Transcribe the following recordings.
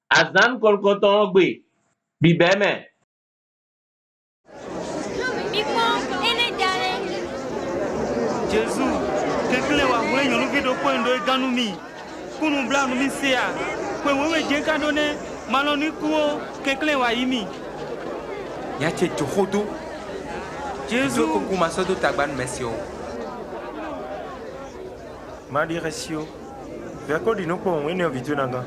Azan kolkoton gbe. Bibeme. Jésus, quelqu'un va voir une vidéo pour un doigt dans nous. Pour nous blancs, nous c'est à. Pour nous, Dieu a donné. Maloni kuo, quelqu'un va y mi. Yache chohodo. Jésus, Kuma sodo tagban mesio. Madi resio. Verko di no po wene ovitu nanga.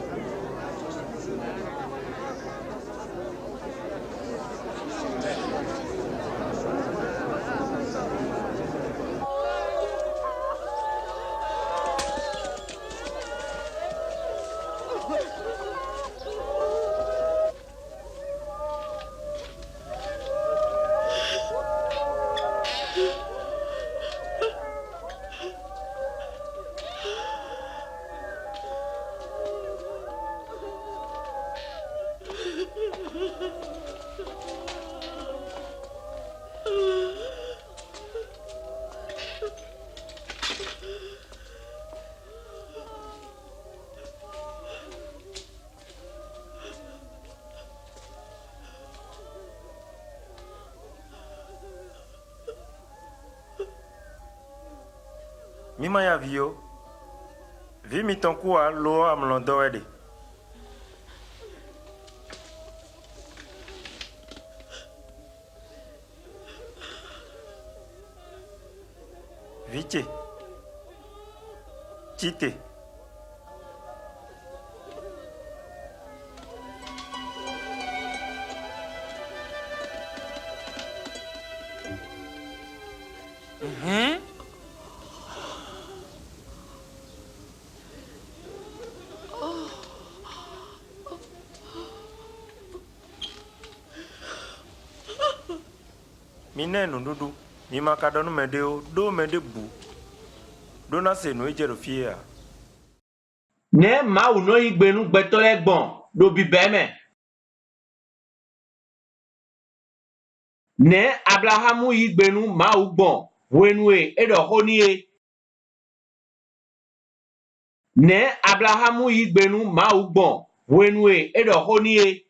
Mima ya vio. Vi mi tonku a lo am londo ede. Viche. Chite. Mine nundudu. Mi makadonu medeo do mede bu. Dona se no ejero fie. Ne ma uno igbenu gbetole gbon do bibeme. Ne Abrahamu igbenu ma ugbon wenue edo honie. Ne Abrahamu igbenu ma ugbon wenue edo honie.